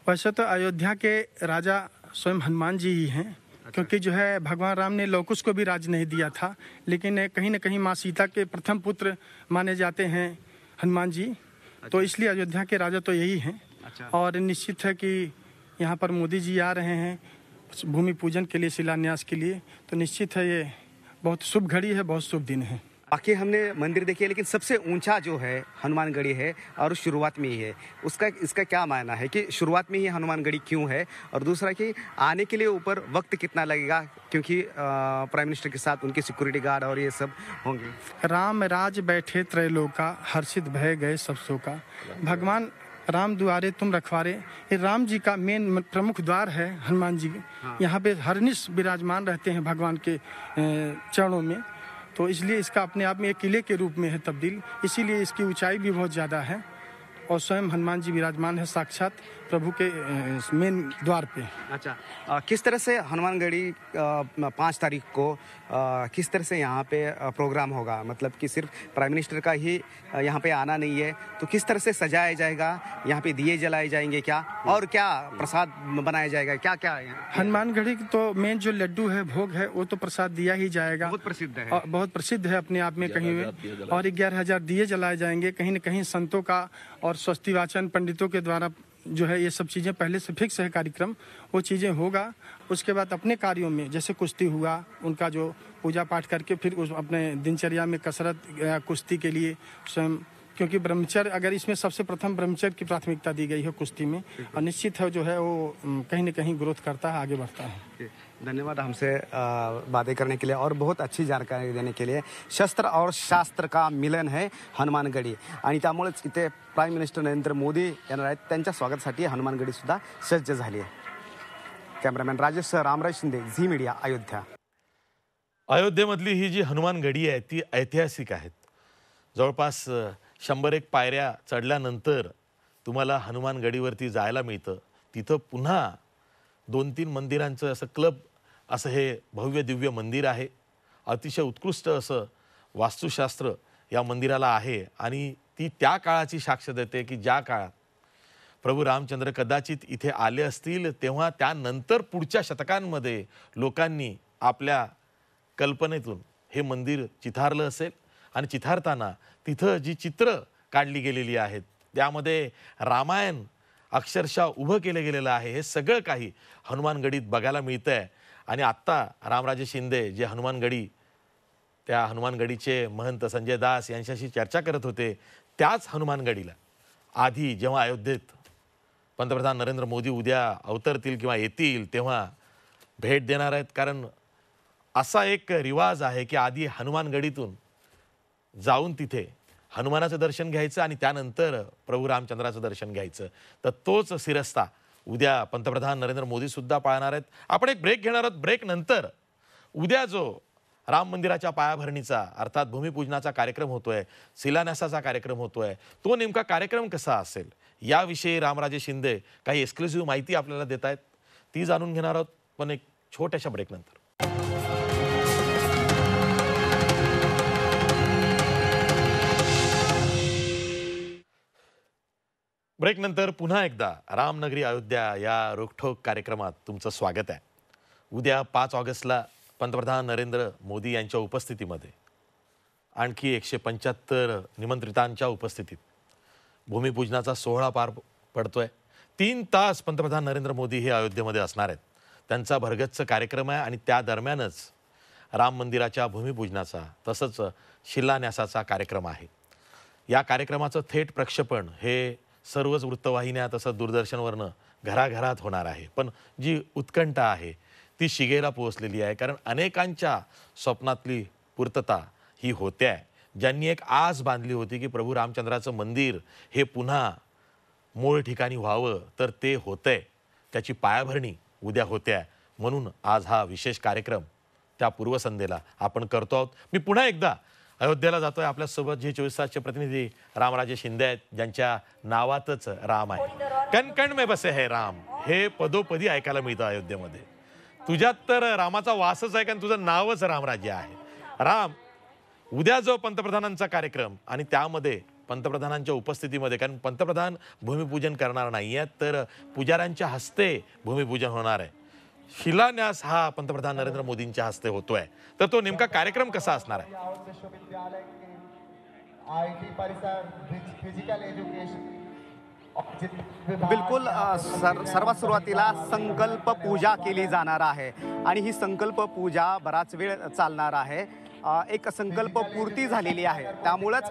वैसे तो अयोध्या के राजा स्वयं हनुमान जी ही हैं. क्योंकि जो है भगवान राम ने लवकुश को भी राज नहीं दिया था, लेकिन कहीं न कहीं माँ सीता के प्रथम पुत्र माने जाते हैं हनुमान जी. तो इसलिए अयोध्या के राजा तो यही हैं. और निश्चित है कि यहाँ पर मोदी जी आ रहे हैं भूमि पूजन के लिए, शिलान्यास के लिए. तो निश्चित है ये बहुत शुभ घड़ी है, बहुत शुभ दिन है. बाकी हमने मंदिर देखी है, लेकिन सबसे ऊंचा जो है हनुमानगढ़ी है और शुरुआत में ही है. इसका क्या मायना है कि शुरुआत में ही हनुमानगढ़ी क्यों है, और दूसरा कि आने के लिए ऊपर वक्त कितना लगेगा, क्योंकि प्राइम मिनिस्टर के साथ उनके सिक्योरिटी गार्ड और ये सब होंगे. राम राज बैठे त्रैलोका, हर्षित भय गए सब शोका. भगवान राम द्वारे तुम रखवारे, ये राम जी का मेन प्रमुख द्वार है हनुमान जी. यहाँ पे हरनिश विराजमान रहते हैं भगवान के चरणों में. तो इसलिए इसका अपने आप में एक किले के रूप में है तब्दील, इसीलिए इसकी ऊंचाई भी बहुत ज़्यादा है. और स्वयं हनुमान जी विराजमान है साक्षात प्रभु के मेन द्वार पे. अच्छा, किस तरह से हनुमानगढ़ी 5 तारीख को किस तरह से यहाँ पे प्रोग्राम होगा, मतलब कि सिर्फ प्राइम मिनिस्टर का ही यहाँ पे आना नहीं है, तो किस तरह से सजाया जाएगा, यहाँ पे दिए जलाए जाएंगे क्या, और क्या प्रसाद बनाया जाएगा, क्या क्या है? हनुमानगढ़ी तो मेन जो लड्डू है, भोग है, वो तो प्रसाद दिया ही जाएगा. बहुत प्रसिद्ध है, बहुत प्रसिद्ध है अपने आप में कहीं में. और 11,000 दिए जलाए जाएंगे. कहीं न कहीं संतों का और स्वस्ति वाचन पंडितों के द्वारा जो है ये सब चीज़ें पहले से फिक्स है कार्यक्रम, वो चीज़ें होगा. उसके बाद अपने कार्यों में जैसे कुश्ती हुआ, उनका जो पूजा पाठ करके फिर उस अपने दिनचर्या में कसरत कुश्ती के लिए स्वयं, क्योंकि ब्रह्मचर्य अगर इसमें सबसे प्रथम ब्रह्मचर्य की प्राथमिकता दी गई है कुश्ती में, और निश्चित है जो है वो कहीं न कहीं ग्रोथ करता है, आगे बढ़ता है. धन्यवाद हमसे बातें करने के लिए और बहुत अच्छी जानकारी देने के लिए. शस्त्र और शास्त्र का मिलन है हनुमानगढ़ी, आणि त्यामुळेच इथे प्राइम मिनिस्टर नरेंद्र मोदी येणार आहेत. त्यांच्या स्वागतासाठी हनुमानगढ़ी सुद्धा सज्ज झाली आहे. Cameraman Rajesh Ramraj Shinde, Zee media, Ayodhya. अयोध्येमधली ही जी हनुमानगढी आहे ती ऐतिहासिक आहेत. जवळपास 101 पायऱ्या चढल्यानंतर तुम्हाला हनुमानगढीवरती जायला मिळतं. तिथं पुन्हा 2-3 मंदिरांचं असं क्लब असं हे भव्य दिव्य मंदिर आहे. अतिशय उत्कृष्ट असं वास्तुशास्त्र या मंदिराला आहे आणि ती त्या काळाची साक्ष देते की ज्या काळात प्रभू रामचंद्र कदाचित इथे आले असतील तेव्हा त्यानंतर पुढच्या शतकांमध्ये लोकांनी आपल्या कल्पनेतून हे मंदिर चितारलं असेल. आणि चितारताना तिथं जी चित्र काढली गेलेली आहेत त्यामध्ये रामायण अक्षरशः उभं केलं गेलेलं आहे. हे सगळं काही हनुमानगढीत बघायला मिळतंय. आणि आत्ता रामराजे शिंदे जे हनुमानगढी त्या हनुमानगढीचे महंत संजय दास यांच्याशी चर्चा करत होते, त्याच हनुमानगढीला आधी जेव्हा अयोध्येत पंतप्रधान नरेंद्र मोदी उद्या अवतरतील किंवा येतील तेव्हा भेट देणार आहेत. कारण असा एक रिवाज आहे की आधी हनुमानगढीतून जाऊन तिथे हनुमानाचं दर्शन घ्यायचं आणि त्यानंतर प्रभू रामचंद्राचं दर्शन घ्यायचं. तर तोच शिरस्ता उद्या पंतप्रधान नरेंद्र मोदी सुद्धा पाळणार आहेत. आपण एक ब्रेक घेणार आहोत. ब्रेक नंतर उद्या जो राम मंदिराच्या पायाभरणीचा अर्थात भूमिपूजनाचा कार्यक्रम होतोय, शिलान्यासाचा कार्यक्रम होतोय, तो नेमका कार्यक्रम कसा असेल याविषयी रामराजे शिंदे काही एक्सक्लुसिव्ह माहिती आपल्याला देत आहेत. ती जाणून घेणार आहोत, पण एक छोट्याशा ब्रेक नंतर. ब्रेक नंतर पुन्हा एकदा रामनगरी अयोध्या या रोखोक कार्यक्रमात तुमचं स्वागत आहे. उद्या 5 ऑगस्टला पंतप्रधान नरेंद्र मोदी यांच्या उपस्थितीमध्ये आणखी 175 निमंत्रितांच्या उपस्थितीत भूमिपूजनाचा सोहळा पार पडतोय. 3 तास पंतप्रधान नरेंद्र मोदी हे अयोध्येमध्ये असणार आहेत. त्यांचा भरगच्च कार्यक्रम आहे आणि त्या दरम्यानच राम मंदिराच्या भूमिपूजनाचा तसंच शिलान्यासाचा कार्यक्रम आहे. या कार्यक्रमाचं थेट प्रक्षेपण हे सर्वच वृत्तवाहिन्या तसंच दूरदर्शनवरनं घराघरात होणार आहे. पण जी उत्कंठा आहे ती शिगेला पोहोचलेली आहे. कारण अनेकांच्या स्वप्नातली पूर्तता ही होते आहे. ज्यांनी एक आस बांधली होती की प्रभू रामचंद्राचं मंदिर हे पुन्हा मूळ ठिकाणी व्हावं, तर ते होतंय. त्याची पायाभरणी उद्या होते आहे. म्हणून आज हा विशेष कार्यक्रम त्या पूर्वसंध्येला आपण करतो आहोत. मी पुन्हा एकदा अयोध्येला जातोय. आपल्यासोबत जे 24 तासचे प्रतिनिधी रामराजे शिंदे आहेत, ज्यांच्या नावातच राम आहे. कण कण में बसे है राम, हे पदोपदी ऐकायला मिळतं अयोध्येमध्ये. तुझ्यात तर रामाचा वासच आहे, कारण तुझं नावच रामराजे आहे. राम, उद्या जो पंतप्रधानांचा कार्यक्रम आणि त्यामध्ये पंतप्रधानांच्या उपस्थितीमध्ये, कारण पंतप्रधान भूमिपूजन करणार नाही आहेत, तर पुजाऱ्यांच्या हस्ते भूमिपूजन होणार आहे. शिलान्यास हा पंतप्रधान नरेंद्र मोदींच्या हस्ते होतोय. तर तो नेमका कार्यक्रम कसा असणार आहे? बिलकुल सर्वात सुरुवातीला संकल्प पूजा केली जाणार आहे आणि ही संकल्प पूजा बराच वेळ चालणार आहे. एक संकल्प पूर्ती झालेली आहे, त्यामुळेच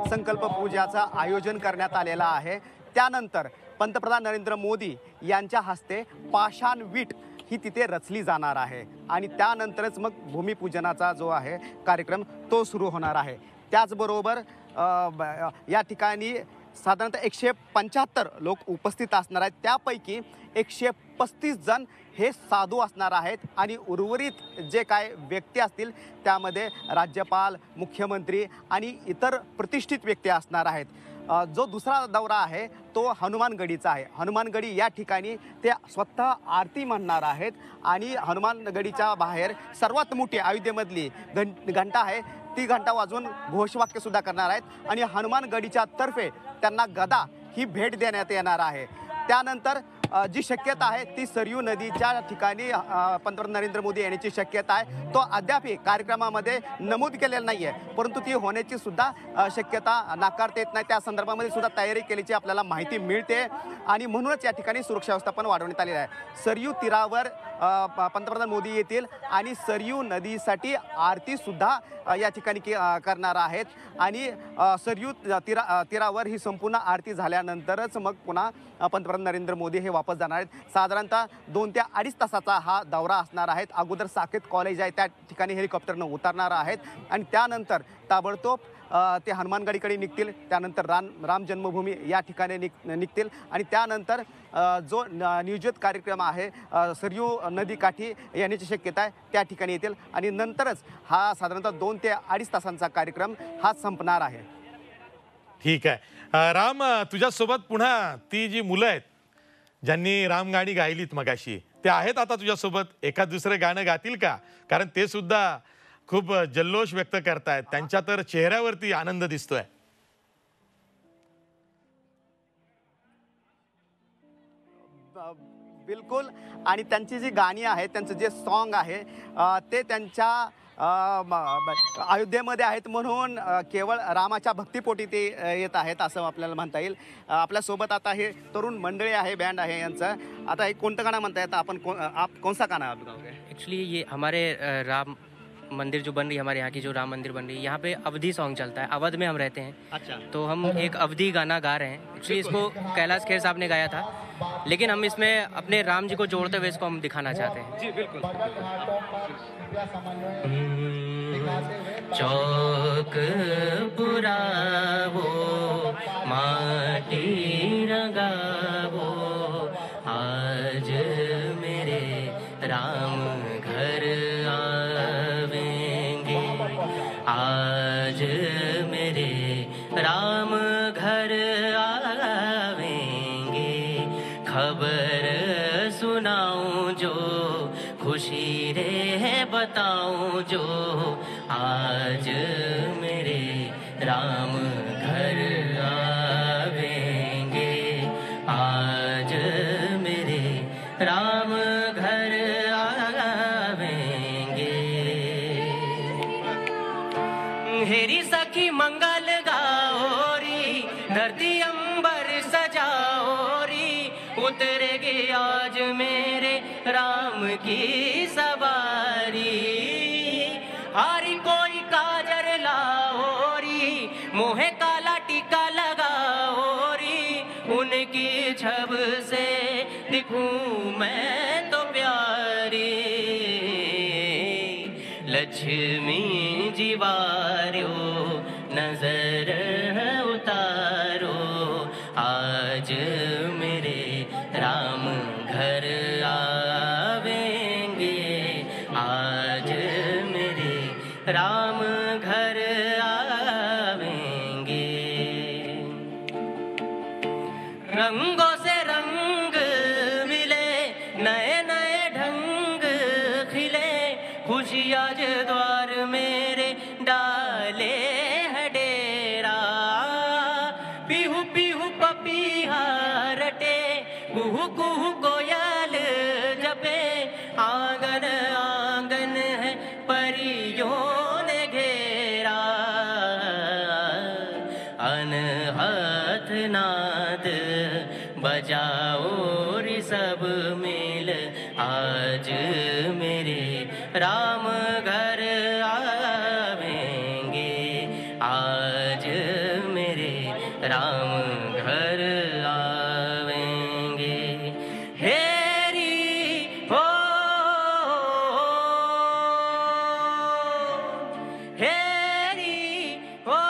संकल्प पूजाचं आयोजन करण्यात आलेलं आहे. त्यानंतर पंतप्रधान नरेंद्र मोदी यांच्या हस्ते पाषाण वीट ही तिथे रचली जाणार आहे आणि त्यानंतरच मग भूमिपूजनाचा जो आहे कार्यक्रम तो सुरू होणार आहे. त्याचबरोबर या ठिकाणी साधारणतः 175 लोक उपस्थित असणार आहेत. त्यापैकी 135 जण हे साधू असणार आहेत आणि उर्वरित जे काय व्यक्ती असतील त्यामध्ये राज्यपाल, मुख्यमंत्री आणि इतर प्रतिष्ठित व्यक्ती असणार आहेत. जो दुसरा दौरा आहे तो हनुमानगडीचा आहे. हनुमानगडी या ठिकाणी ते स्वतः आरती म्हणणार आहेत आणि हनुमानगडीच्या बाहेर सर्वात मोठी अयोध्येमधली घंटा आहे, ती घंटा वाजवून घोषवाक्य सुद्धा करणार आहेत आणि हनुमानगडीच्या तर्फे त्यांना गदा ही भेट देण्यात येणार आहे. त्यानंतर जी शक्यता आहे ती सरयू नदीच्या ठिकाणी पंतप्रधान नरेंद्र मोदी येण्याची शक्यता आहे. तो अद्याप कार्यक्रमामध्ये नमूद केलेला नाही आहे, परंतु ती होण्याची सुद्धा शक्यता नाकारता येत नाही. त्या संदर्भामध्ये सुद्धा तयारी केल्याची आपल्याला माहिती मिळते आणि म्हणूनच या ठिकाणी सुरक्षा व्यवस्था पण वाढवण्यात आलेली आहे. सरयू तीरावर पंतप्रधान मोदी येतील आणि सरयू नदीसाठी आरती सुद्धा या ठिकाणी करणार आहेत आणि सरयू तीरावर ही संपूर्ण आरती झाल्यानंतरच मग पुन्हा पंतप्रधान नरेंद्र मोदी हे वापस जाणार आहेत. साधारणतः 2 ते 2.5 तासाचा हा दौरा असणार आहे. अगोदर साकेत कॉलेज आहे त्या ठिकाणी हेलिकॉप्टरनं उतरणार आहेत आणि त्यानंतर ताबडतोब ते हनुमानगडीकडे निघतील. त्यानंतर राम जन्मभूमी या ठिकाणी निघतील आणि त्यानंतर जो नियोजित कार्यक्रम आहे सरयू नदीकाठी येण्याची शक्यता आहे त्या ठिकाणी येतील आणि नंतरच हा साधारणतः 2 ते 2.5 तासांचा कार्यक्रम हा संपणार आहे. ठीक आहे. राम, तुझ्यासोबत पुन्हा ती जी मुलं आहेत ज्यांनी राम गाणी गायलीत मगाशी, ते आहेत आता तुझ्यासोबत. एखाद दुसरं गाणं गातील का? कारण ते सुद्धा खूप जल्लोष व्यक्त करतायत. त्यांच्या तर चेहऱ्यावरती आनंद दिसतोय. बिलकुल. आणि त्यांची जी गाणी आहेत, त्यांचं जे सॉन्ग आहे ते त्यांच्या अयोध्येमध्ये आहेत म्हणून केवळ रामाच्या भक्तिपोटी ते येत आहेत असं आपल्याला म्हणता येईल. आपल्यासोबत आता हे तरुण मंडळी आहे, बँड आहे यांचं. आता हे कोणतं गाणं म्हणता येतं? आपण आप कौन सा गाना आप गाओगे? एक्चुअली ये हमारे राम मंदिर जो बन रही है, हमारे यहाँ की जो राम मंदिर बन रही है, यहाँ पे अवधी सॉन्ग चलता है. अवध में हम रहते हैं. अच्छा. तो हम एक अवधी गाना गा रहे हैं. एक्चुअली इसको कैलाश खेर साहब ने गाया था, लेकिन हम इसमें अपने राम जी को जोड़ते हुए इसको हम दिखाना चाहते हैं. जी बिल्कुल. चौक पुरावो माटी रंगावो, आज मेरे राम घर आवेंगे, आज मेरे राम घर आवेंगे. खबर सुनाऊं जो खुशी रे बताऊं जो, आज मेरे राम घर आवेंगे, आज मेरे राम घर आवेंगे. हेरी सखी मंगल गाओरी, धरती अंबर सजाओरी, उतरेगे आज मेरे राम की सवारी. हरी कोई काजर लाओरी, मोहे काला टीका लगाओरी, उनकी छब से दिखूं मैं तो प्यारी. लक्ष्मी जीवार्यो नजर उतारो आज मेरे राम घर आवेंगे आज मेरे राम घर आवेंगे रंगों से रंग मिले नए नए ढंग खिले खुशियाँ जो द्वार मेरे डाले है डेरा पीहू पीहू पपीहा रटे कुहू कुहू कोयल जपे आंगन आंगन है परियों ने घेरा अनहद नाद बजाओ रे सब मिल आज मेरे राम घर आवेंगे आज मेरे राम घर आवेंगे हेरी हो हेरी हो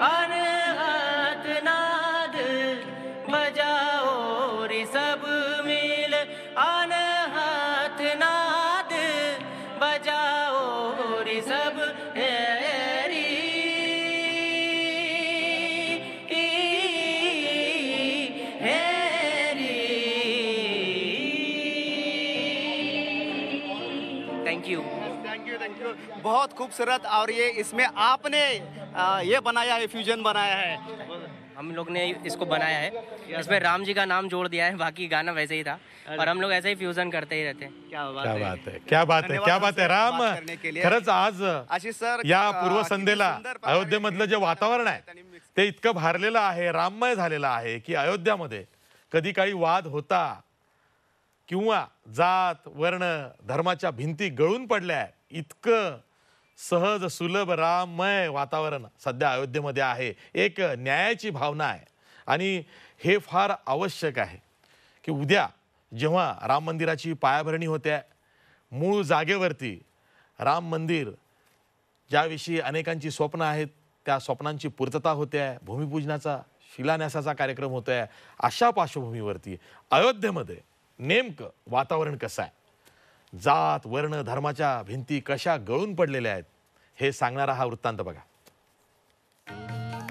अनहद नाद बजाओ रे सब मिल अनहद नाद बजाओ रे सब हेरी हेरी थैंक यू थैंक यू बहुत खूबसूरत। और ये इसमें आपने ये बनाया है, फ्यूजन बनाया है। हम लोग ने इसको बनाया है, इसमें राम जी का नाम जोड़ दिया है, बाकी गाना वैसे ही था और हम लोग ऐसे ही फ्यूजन करते ही रहते हैं। क्या बात है, क्या बात है, क्या बात आहे राम। खरंच आज आशिष सर या पूर्वसंध्येला अयोध्येमधलं जे वातावरण आहे ते इतकं भारलेलं आहे, राममय झालेलं आहे की अयोध्यामध्ये कधी काही वाद होता किंवा जात वर्ण धर्माच्या भिंती गळून पडल्या, इतकं सहज सुलभ राममय वातावरण सध्या अयोध्येमध्ये आहे। एक न्यायाची भावना आहे आणि हे फार आवश्यक आहे की उद्या जेव्हा राम मंदिराची पायाभरणी होते, मूळ जागेवरती राम मंदिर ज्याविषयी अनेकांची स्वप्न आहेत त्या स्वप्नांची पूर्तता होते आहे, भूमिपूजनाचा शिलान्यासाचा कार्यक्रम होतोय, अशा पार्श्वभूमीवरती अयोध्येमध्ये नेमकं वातावरण कसं आहे, जात वर्ण धर्माच्या भिंती कशा गळून पडलेल्या आहेत हे सांगणारा हा वृत्तांत बघा।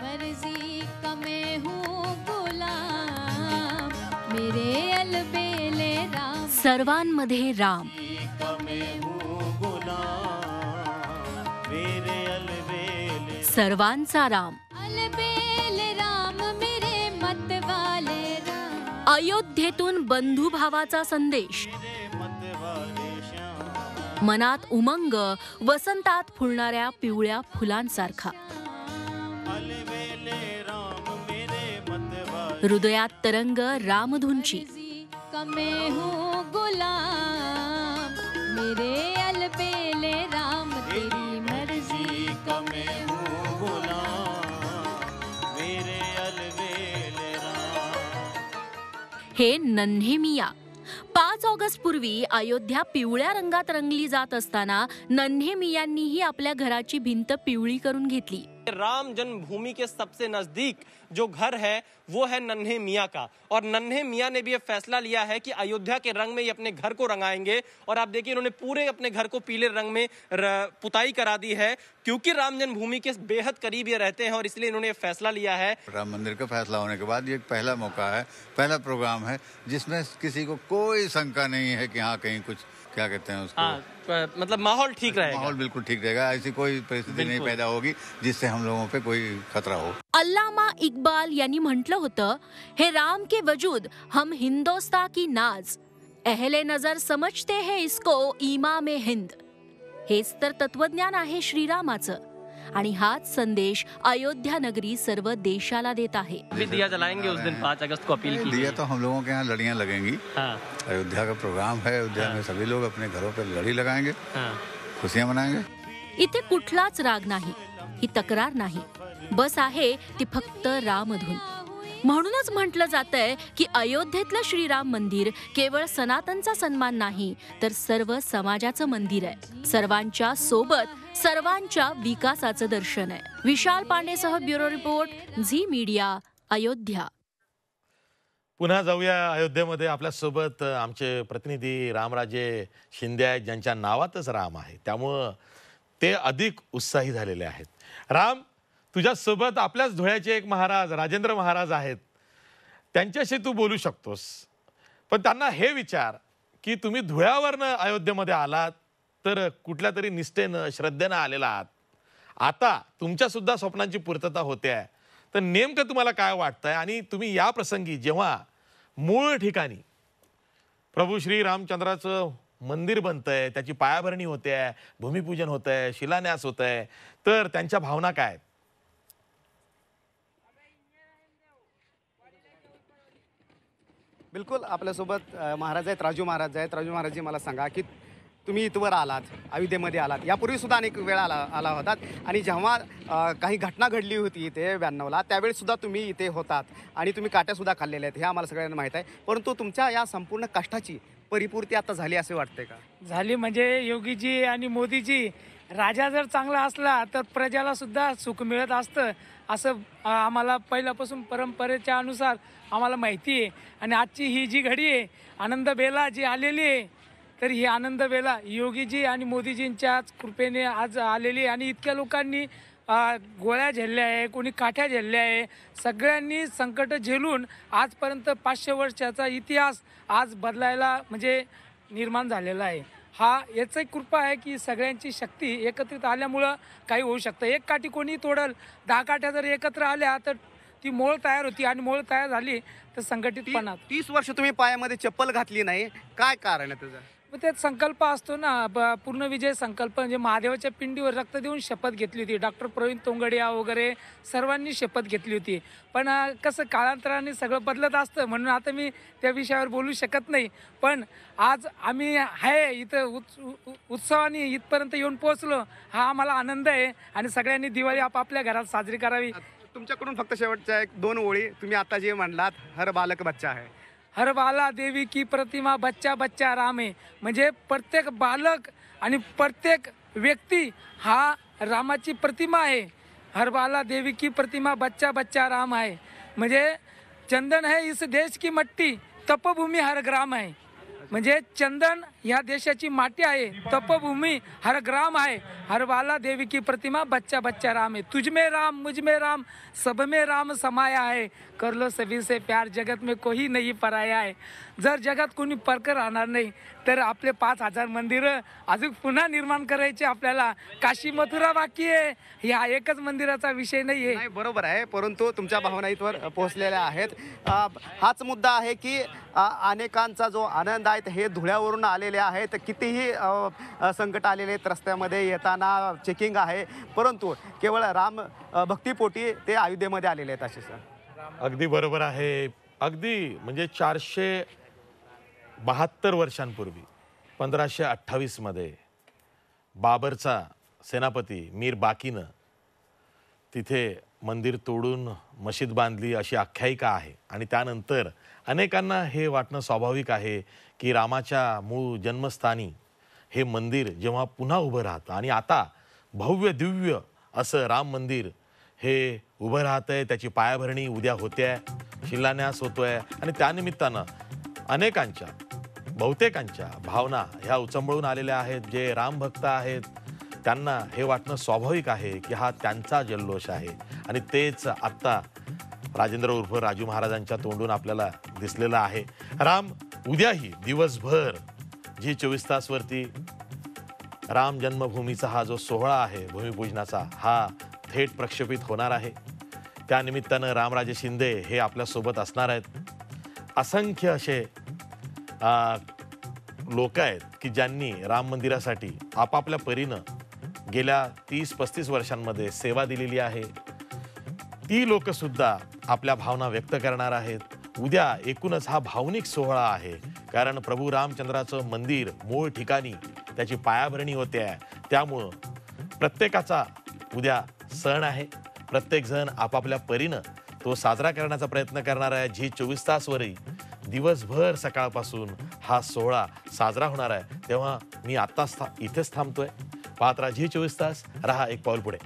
मर्जी का मैं हूँ गुलाम मेरे अलबेले राम सर्वांमध्ये राम सर्वांचा राम अलबेले राम मेरे मत वाले राम अयोध्येतून बंधुभावाचा संदेश, मनात उमंग वसंतात फुलणाऱ्या पिवळ्या फुलांसारखा, हृदयात तरंग रामधूंची। मैं हूँ गुलाम मेरे अलबेले राम तेरी मर्जी का मैं हूँ गुलाम मेरे अलबेले हे नन्हे मिया। 5 ऑगस्ट पूर्वी अयोध्या पिवळ्या रंगात रंगली जात असताना नन्हे मियांनीही आपल्या घराची भिंत पिवळी करून घेतली। राम जन्मभूमि के सबसे नजदीक जो घर है वो है नन्हे मियाँ का, और नन्हे मियाँ ने भी ये फैसला लिया है कि अयोध्या के रंग में ये अपने घर को रंगाएंगे। और आप देखिए इन्होंने पूरे अपने घर को पीले रंग में पुताई करा दी है, क्योंकि राम जन्मभूमि के बेहद करीब ये रहते हैं और इसलिए इन्होंने ये फैसला लिया है। राम मंदिर का फैसला होने के बाद ये पहला मौका है, पहला प्रोग्राम है जिसमें किसी को कोई शंका नहीं है कि हाँ कहीं कुछ क्या कहते हैं उसको, मतलब माहौल ठीक रहेगा, माहौल बिल्कुल ठीक रहेगा, ऐसी कोई परिस्थिति नहीं पैदा होगी जिससे हम लोगों पे कोई खतरा हो। अल्लामा इक्बाल यांनी म्हटलं होतं, हे राम के वजूद हम हिंदोस्तां की नाज, अहले नजर समझते हैं इसको इमाम हिंद। हेच तर तत्वज्ञान आहे श्रीरामाचं आणि हाच संदेश अयोध्या नगरी सर्व देशाला देत आहे। भी दिया जलाएंगे उस दिन 5 अगस्त को अपील की। दिया तो हम लोगों के यहाँ लड़ियाँ लगेंगी। हाँ। अयोध्या का प्रोग्राम है, अयोध्या में सभी लोग अपने घरों पे लड़ी लगाएंगे, खुशियाँ मनाएंगे। इथे कुठलाच राग नाही, ही तक्रार नाही, बस आहे ती फक्त रामधून. म्हणूनच म्हटलं जातंय की अयोध्येतलं श्रीराम मंदिर केवळ सनातनचा सन्मान नाही, तर सर्व समाजाचं मंदिर आहे. सर्वांच्या सोबत सर्वांच्या विकासाचं दर्शन आहे. विशाल पांडेसह bureau report, Zee media, Ayodhya. पुन्हा जाऊया अयोध्येमध्ये. आपल्यासोबत आमचे प्रतिनिधी रामराजे शिंदे आहेत, ज्यांच्या नावातच राम आहे, त्यामुळं ते अधिक उत्साही झालेले आहेत. राम, तुझ्यासोबत आपल्याच धुळ्याचे एक महाराज राजेंद्र महाराज आहेत, त्यांच्याशी तू बोलू शकतोस. पण त्यांना हे विचार की तुम्ही धुळ्यावरनं अयोध्येमध्ये आलात, तर कुठल्या तरी निष्ठेनं श्रद्धेनं आलेला आहात. आता तुमच्या सुद्धा स्वप्नांची पूर्तता होते आहे, तर नेमकं तुम्हाला काय वाटतंय? आणि तुम्ही या प्रसंगी जेव्हा मूळ ठिकाणी प्रभू श्री रामचंद्राचं मंदिर बनतंय, त्याची पायाभरणी होते आहे, भूमिपूजन होत आहे, शिलान्यास होत आहे, तर त्यांच्या भावना काय आहेत? बिलकुल, आपल्यासोबत महाराज आहेत, राजू महाराज आहेत. राजू महाराजजी, मला सांगा की तुम्ही इथवर आलात, अयोध्येमध्ये आलात, यापूर्वी सुद्धा अनेक वेळा आला होतात, आणि जेव्हा काही घटना घडली होती इथे 92ला, त्यावेळी सुद्धा तुम्ही इथे होतात आणि तुम्ही काट्यासुद्धा खाल्लेल्या आहेत, हे आम्हाला सगळ्यांना माहीत आहे. परंतु तुमच्या या संपूर्ण कष्टाची परिपूर्ती आता झाली असे वाटते का? झाली म्हणजे योगीजी आणि मोदीजी, राजा जर चांगला असला तर प्रजाला सुद्धा सुख मिळत असतं, असं आम्हाला पहिल्यापासून परंपरेच्या अनुसार आम्हाला माहिती आहे. आणि आजची ही जी घडी आहे, आनंद बेला जी आलेली आहे, तर ही आनंद बेला योगीजी आणि मोदीजींच्याच कृपेने आज आलेली आहे. आणि इतक्या लोकांनी गोळ्या झेलल्या आहे, कोणी काठ्या झेलल्या आहे, सगळ्यांनी संकट झेलून आजपर्यंत 500 वर्षाचा इतिहास आज बदलायला म्हणजे निर्माण झालेला आहे. हा याच एक कृपा आहे की सगळ्यांची शक्ती एकत्रित आल्यामुळं काही होऊ शकतं. एक काठी कोणी तोडल, 10 काठ्या जर एकत्र आल्या तर ती मोळ तयार होती, आणि मोळ तयार झाली तर संघटितपणा. 30 वर्ष तुम्ही पायामध्ये चप्पल घातली नाही, काय कारण आहे त्याचं? मग त्यात संकल्प असतो ना, पूर्ण विजय संकल्प. म्हणजे महादेवाच्या पिंडीवर रक्त देऊन शपथ घेतली होती. डॉक्टर प्रवीण तोंगडिया वगैरे सर्वांनी शपथ घेतली होती. पण कसं कालांतराने सगळं बदलत असतं, म्हणून आता मी त्या विषयावर बोलू शकत नाही. पण आज आम्ही आहे इथं उत्सवाने इथपर्यंत येऊन पोहोचलो, हा आम्हाला आनंद आहे. आणि सगळ्यांनी दिवाळी आपापल्या घरात साजरी करावी. तुमच्याकडून फक्त शेवटच्या 1-2 ओळी, तुम्ही आता जे म्हणलात, हर बालक बच्चा है, हर बाला देवी की प्रतिमा बच्चा बच्चा राम आहे. म्हणजे प्रत्येक बालक आणि प्रत्येक व्यक्ती हा रामाची प्रतिमा आहे. हर बाला देवी की प्रतिमा बच्चा बच्चा राम आहे. म्हणजे चंदन है इस देश की मट्टी, तपभूमी हर ग्राम आहे. म्हणजे चंदन या देशाची माती आहे, तपभूमी हर ग्राम आहे. हर बाला देवी की प्रतिमा बच्चा बच्चा राम है. तुझ में राम, मुझ में राम, सब में राम समाया है. कर लो सभी से प्यार, जगत में कोई नहीं पराया है. जर जगात कोणी परकर राहणार नाही तर आपले 5000 मंदिरं अजून पुन्हा निर्माण करायचे आपल्याला. काशी मथुरा बाकी आहे, ह्या एकच मंदिराचा विषय नाही आहे. बरोबर आहे, परंतु तुमच्या भावना इथवर पोहोचलेल्या आहेत. हाच मुद्दा आहे की अनेकांचा जो आनंद आहे हे धुळ्यावरून आलेले आहेत. कितीही संकट आलेले आहेत, रस्त्यामध्ये येताना चेकिंग आहे, परंतु केवळ राम भक्तीपोटी ते अयोध्येमध्ये आलेले आहेत असे सर. अगदी बरोबर आहे. अगदी म्हणजे 472 वर्षांपूर्वी 1528 मध्ये बाबरचा सेनापती मीर बाकीनं तिथे मंदिर तोडून मशीद बांधली अशी आख्यायिका आहे. आणि त्यानंतर अनेकांना हे वाटणं स्वाभाविक आहे की रामाच्या मूळ जन्मस्थानी हे मंदिर जेव्हा पुन्हा उभं राहतं, आणि आता भव्य दिव्य असं राम मंदिर हे उभं राहतंय, त्याची पायाभरणी उद्या होते, शिलान्यास होतोय, आणि त्यानिमित्तानं अनेकांच्या बहुतेकांच्या भावना ह्या उचंबळून आलेल्या आहेत. जे रामभक्त आहेत त्यांना हे वाटणं स्वाभाविक आहे की हा त्यांचा जल्लोष आहे. आणि तेच आत्ता राजेंद्र उर्फ राजू महाराजांच्या तोंडून आपल्याला दिसलेलं आहे. राम, उद्याही दिवसभर जी 24 तासवरती राम जन्मभूमीचा हा जो सोहळा आहे भूमिपूजनाचा, हा थेट प्रक्षेपित होणार आहे. त्यानिमित्तानं रामराजे शिंदे हे आपल्यासोबत असणार आहेत. असंख्य असे लोक आहेत की ज्यांनी राम मंदिरासाठी आपापल्या परीनं गेल्या 30-35 वर्षांमध्ये सेवा दिलेली आहे. ती लोकसुद्धा आपल्या भावना व्यक्त करणार आहेत. उद्या एकूणच हा भावनिक सोहळा आहे, कारण प्रभू रामचंद्राचं मंदिर मूळ ठिकाणी त्याची पायाभरणी होते आहे. त्यामुळं प्रत्येकाचा उद्या सण आहे. प्रत्येक जण आपापल्या परीनं तो साजरा करण्याचा प्रयत्न करणार आहे. झी 24 तासवरही दिवसभर सकाळपासून हा सोहळा साजरा होणार आहे. तेव्हा मी आत्ताच इथेच थांबतोय. पाहत राहा झी 24 तास. रहा एक पाऊल पुढे.